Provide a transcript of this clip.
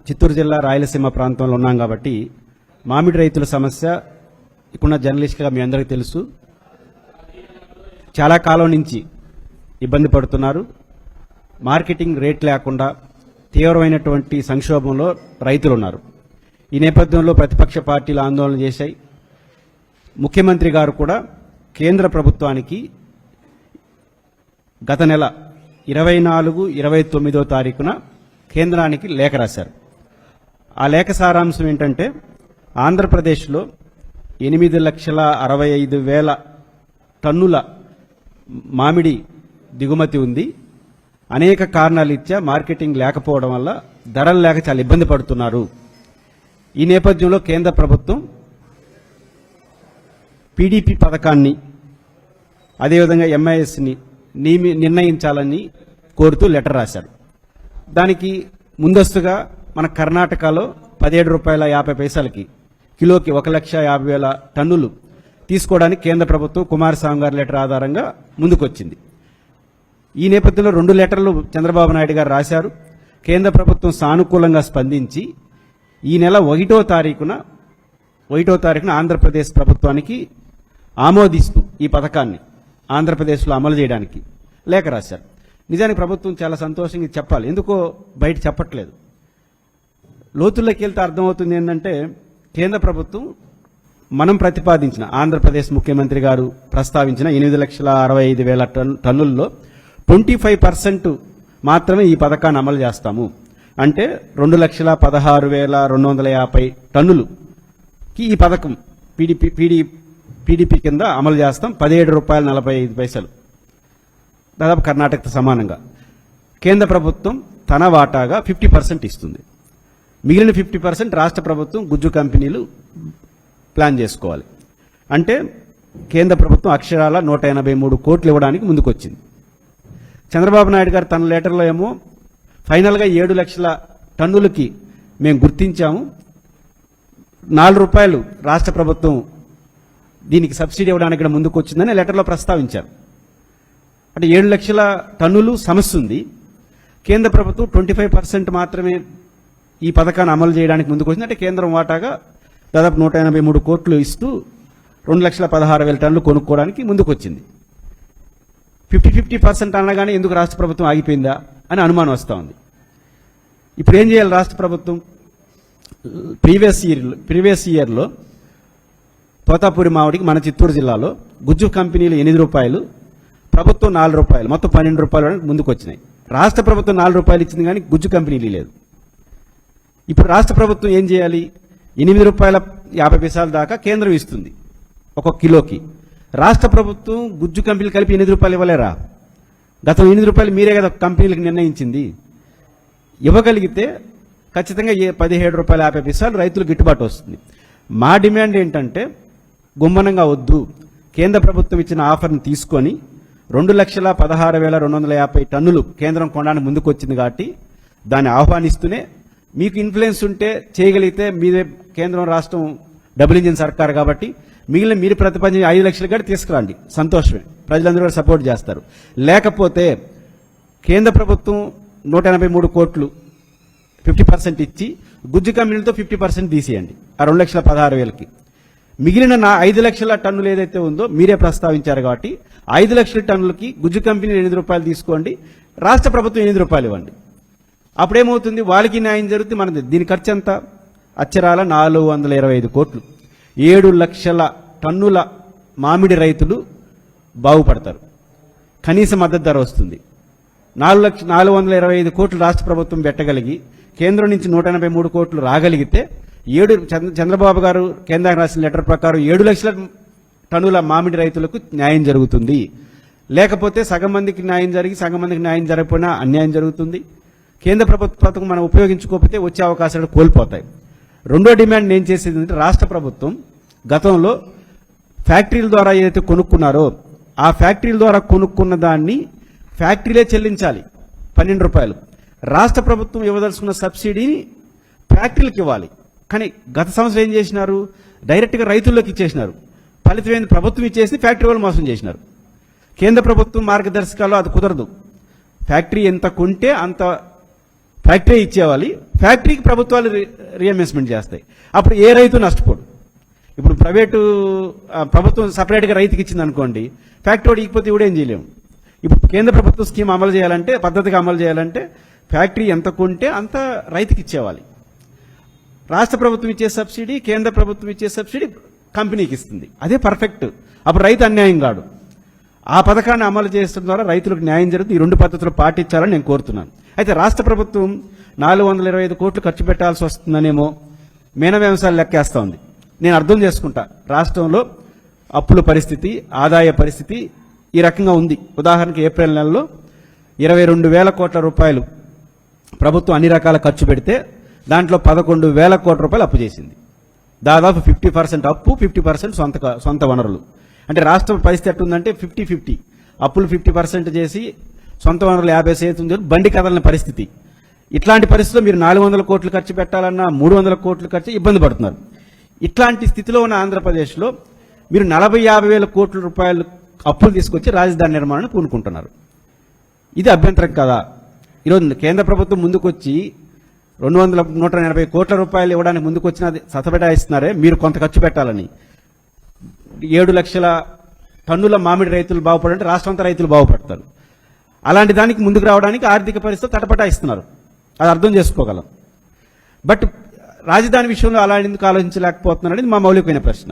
చిత్తూరు జిల్లా రాయలసీమ ప్రాంతంలో ఉన్నాం కాబట్టి మామిడి రైతుల సమస్య ఇక్కడున్న జర్నలిస్ట్గా మీ అందరికీ తెలుసు. చాలా కాలం నుంచి ఇబ్బంది పడుతున్నారు. మార్కెటింగ్ రేట్ లేకుండా తీవ్రమైనటువంటి సంక్షోభంలో రైతులు ఉన్నారు. ఈ నేపథ్యంలో ప్రతిపక్ష పార్టీలు ఆందోళన చేశాయి. ముఖ్యమంత్రి గారు కూడా కేంద్ర ప్రభుత్వానికి గత నెల 24-29వ తారీఖున కేంద్రానికి లేఖ రాశారు. ఆ లేఖ సారాంశం ఏంటంటే, ఆంధ్రప్రదేశ్లో 8,65,000 టన్నుల మామిడి దిగుమతి ఉంది. అనేక కారణాలిచ్చా మార్కెటింగ్ లేకపోవడం వల్ల ధరలు లేక చాలా ఇబ్బంది పడుతున్నారు. ఈ నేపథ్యంలో కేంద్ర ప్రభుత్వం పీడీపీ పథకాన్ని అదేవిధంగా ఎంఐఎస్ని నిర్ణయించాలని కోరుతూ లెటర్ రాశారు. దానికి ముందస్తుగా మన కర్ణాటకలో 17 రూపాయల 50 పైసలకి కిలోకి 1,50,000 టన్నులు తీసుకోవడానికి కేంద్ర ప్రభుత్వం కుమారస్వామి గారి లెటర్ ఆధారంగా ముందుకొచ్చింది. ఈ నేపథ్యంలో 2 లెటర్లు చంద్రబాబు నాయుడు గారు రాశారు. కేంద్ర ప్రభుత్వం సానుకూలంగా స్పందించి ఈ నెల 1వ తారీఖున ఆంధ్రప్రదేశ్ ప్రభుత్వానికి ఆమోదిస్తూ ఈ పథకాన్ని ఆంధ్రప్రదేశ్లో అమలు చేయడానికి లేఖ రాశారు. నిజానికి ప్రభుత్వం చాలా సంతోషంగా చెప్పాలి, ఎందుకో బయట చెప్పట్లేదు. లోతుల్లోకి వెళ్తే అర్థమవుతుంది ఏంటంటే, కేంద్ర ప్రభుత్వం మనం ప్రతిపాదించిన ఆంధ్రప్రదేశ్ ముఖ్యమంత్రి గారు ప్రస్తావించిన 8,65,000 టన్నుల్లో 25% మాత్రమే ఈ పథకాన్ని అమలు చేస్తాము. అంటే 2,16,250 టన్నులుకి ఈ పథకం పీడీపీ కింద అమలు చేస్తాం. 17 రూపాయల 45 పైసలు, దాదాపు కర్ణాటకతో సమానంగా. కేంద్ర ప్రభుత్వం తన వాటాగా 50% ఇస్తుంది. మిగిలిన 50% రాష్ట్ర ప్రభుత్వం గుజ్జు కంపెనీలు ప్లాన్ చేసుకోవాలి. అంటే కేంద్ర ప్రభుత్వం అక్షరాల 183 కోట్లు ఇవ్వడానికి ముందుకొచ్చింది. చంద్రబాబు నాయుడు గారు తన లెటర్లో ఏమో ఫైనల్గా 7 లక్షల టన్నులకి మేము గుర్తించాము, 4 రూపాయలు రాష్ట్ర ప్రభుత్వం దీనికి సబ్సిడీ ఇవ్వడానికి కూడా ముందుకు వచ్చిందని లెటర్లో ప్రస్తావించారు. అంటే 7 లక్షల టన్నులు సమస్య ఉంది. కేంద్ర ప్రభుత్వం 25% మాత్రమే ఈ పథకాన్ని అమలు చేయడానికి ముందుకు వచ్చింది. అంటే కేంద్రం వాటాగా దాదాపు 183 కోట్లు ఇస్తూ 2,16,000 టన్నులు కొనుక్కోవడానికి ముందుకు వచ్చింది. 50% అనగానే ఎందుకు రాష్ట్ర ప్రభుత్వం ఆగిపోయిందా అని అనుమానం వస్తూ ఉంది. ఇప్పుడు ఏం చేయాలి రాష్ట్ర ప్రభుత్వం? ప్రీవియస్ ఇయర్లో తోతాపూరి మామిడికి మన చిత్తూరు జిల్లాలో గుజ్జు కంపెనీలు 8 రూపాయలు, ప్రభుత్వం 4 రూపాయలు, మొత్తం 12 రూపాయలు ముందుకు వచ్చినాయి. రాష్ట్ర ప్రభుత్వం 4 రూపాయలు ఇచ్చింది కానీ గుజ్జు కంపెనీలు లేదు. ఇప్పుడు రాష్ట్ర ప్రభుత్వం ఏం చేయాలి? 8 రూపాయల 50 పైసల దాకా కేంద్రం ఇస్తుంది ఒక కిలోకి. రాష్ట్ర ప్రభుత్వం గుజ్జు కంపెనీలు కలిపి 8 రూపాయలు ఇవ్వలేరా? గతం 8 రూపాయలు మీరే కదా కంపెనీలకు నిర్ణయించింది. ఇవ్వగలిగితే ఖచ్చితంగా 17 రూపాయల 50 పైసలు రైతులు గిట్టుబాటు వస్తుంది. మా డిమాండ్ ఏంటంటే, గుమ్మనంగా వద్దు, కేంద్ర ప్రభుత్వం ఇచ్చిన ఆఫర్ని తీసుకొని 2,16,250 టన్నులు కేంద్రం కొనడానికి ముందుకు వచ్చింది కాబట్టి దాన్ని ఆహ్వానిస్తూనే, మీకు ఇన్ఫ్లుయెన్స్ ఉంటే చేయగలిగితే, మీదే కేంద్రం రాష్ట్రం డబుల్ ఇంజిన్ సర్కార్ కాబట్టి మిగిలిన మీరు ప్రతిపాదించిన 5 లక్షలు కూడా తీసుకురండి, సంతోషమే, ప్రజలందరూ కూడా సపోర్ట్ చేస్తారు. లేకపోతే కేంద్ర ప్రభుత్వం 183 కోట్లు 50% ఇచ్చి గుజ్జు కంపెనీలతో 50% తీసేయండి ఆ 2,16,000కి. మిగిలిన 5 లక్షల టన్నులు ఏదైతే ఉందో మీరే ప్రస్తావించారు కాబట్టి 5 లక్షల టన్నులకి గుజ్జు కంపెనీ 8 రూపాయలు తీసుకోండి, రాష్ట్ర ప్రభుత్వం 8 రూపాయలు ఇవ్వండి. అప్పుడేమవుతుంది? వాళ్ళకి న్యాయం జరుగుతుంది, మనది. దీని ఖర్చు ఎంత? అచ్చరాల 425 కోట్లు. 7 లక్షల టన్నుల మామిడి రైతులు బాగుపడతారు, కనీస మద్దతు ధర వస్తుంది. 425 కోట్లు రాష్ట్ర ప్రభుత్వం పెట్టగలిగి కేంద్రం నుంచి 183 కోట్లు రాగలిగితే చంద్రబాబు గారు కేంద్రానికి రాసిన లెటర్ ప్రకారం 7 లక్షల టన్నుల మామిడి రైతులకు న్యాయం జరుగుతుంది. లేకపోతే సగం మందికి న్యాయం జరిగి సగం మందికి న్యాయం జరగకపోయినా అన్యాయం జరుగుతుంది. కేంద్ర ప్రభుత్వ పథకం మనం ఉపయోగించుకోకపోతే వచ్చే అవకాశాలు కోల్పోతాయి. రెండో డిమాండ్ నేను చేసేది అంటే, రాష్ట్ర ప్రభుత్వం గతంలో ఫ్యాక్టరీల ద్వారా ఏదైతే కొనుక్కున్నారో ఆ ఫ్యాక్టరీల ద్వారా కొనుక్కున్న దాన్ని ఫ్యాక్టరీలే చెల్లించాలి 12 రూపాయలు. రాష్ట్ర ప్రభుత్వం ఇవ్వదలుచుకున్న సబ్సిడీని ఫ్యాక్టరీలకు ఇవ్వాలి. కానీ గత సంవత్సరం ఏం చేసినారు? డైరెక్ట్గా రైతుల్లోకి ఇచ్చేసినారు. ఫలితమైంది ప్రభుత్వం ఇచ్చేసి ఫ్యాక్టరీ వాళ్ళు మోసం చేసినారు. కేంద్ర ప్రభుత్వం మార్గదర్శకాల్లో అది కుదరదు. ఫ్యాక్టరీ ఎంత కొంటే అంత ఫ్యాక్టరీ ఇచ్చేవాలి, ఫ్యాక్టరీకి ప్రభుత్వాలు రీఇన్వెస్ట్మెంట్ చేస్తాయి. అప్పుడు ఏ రైతు నష్టపోడు. ఇప్పుడు ప్రభుత్వం సపరేట్గా రైతుకి ఇచ్చింది అనుకోండి, ఫ్యాక్టరీ ఇకపోతే కూడా ఏం చేయలేము. ఇప్పుడు కేంద్ర ప్రభుత్వం స్కీమ్ అమలు చేయాలంటే, పద్ధతిగా అమలు చేయాలంటే ఫ్యాక్టరీ ఎంత కొంటే అంత రైతుకి ఇచ్చేవాలి. రాష్ట్ర ప్రభుత్వం ఇచ్చే సబ్సిడీ, కేంద్ర ప్రభుత్వం ఇచ్చే సబ్సిడీ కంపెనీకి ఇస్తుంది. అదే పర్ఫెక్ట్. అప్పుడు రైతు అన్యాయం కాడు. ఆ పథకాన్ని అమలు చేయడం ద్వారా రైతులకు న్యాయం జరుగుతుంది. ఈ 2 పద్ధతులు పాటించాలని నేను కోరుతున్నాను. అయితే రాష్ట్ర ప్రభుత్వం 425 కోట్లు ఖర్చు పెట్టాల్సి వస్తుందనేమో మేన వ్యవసాయాలు లెక్కేస్తా ఉంది. నేను అర్థం చేసుకుంటా, రాష్ట్రంలో అప్పుల పరిస్థితి, ఆదాయ పరిస్థితి ఈ రకంగా ఉంది. ఉదాహరణకి ఏప్రిల్ నెలలో 22,000 కోట్ల రూపాయలు ప్రభుత్వం అన్ని రకాల ఖర్చు పెడితే దాంట్లో 11,000 కోట్ల రూపాయలు అప్పు చేసింది. దాదాపు 50% అప్పు, 50% సొంత వనరులు. అంటే రాష్ట్రం పరిస్థితి ఎట్టుందంటే 50-50, అప్పులు 50% చేసి సొంత వనరులు 50% బండి కదలని పరిస్థితి. ఇట్లాంటి పరిస్థితిలో మీరు 400 కోట్లు ఖర్చు పెట్టాలన్నా 300 కోట్లు ఖర్చు ఇబ్బంది పడుతున్నారు. ఇట్లాంటి స్థితిలో ఉన్న ఆంధ్రప్రదేశ్లో మీరు 40-50 వేల కోట్ల రూపాయలు అప్పులు తీసుకొచ్చి రాజధాని నిర్మాణాన్ని పూనుకుంటున్నారు. ఇది అభ్యంతరం కదా? ఈరోజు కేంద్ర ప్రభుత్వం ముందుకొచ్చి 180 కోట్ల రూపాయలు ఇవ్వడానికి ముందుకొచ్చిన సతబెటాయిస్తున్నారే, మీరు కొంత ఖర్చు పెట్టాలని. 7 లక్షల టన్నుల మామిడి రైతులు బాగుపడంటే రాష్ట్రం అంతా రైతులు బాగుపడతారు. అలాంటి దానికి ముందుకు రావడానికి ఆర్థిక పరిస్థితి తటపటాయిస్తున్నారు. అది అర్థం చేసుకోగలం. బట్ రాజధాని విషయంలో అలా ఎందుకు ఆలోచించలేకపోతున్నారు అనేది మా మౌలికమైన ప్రశ్న.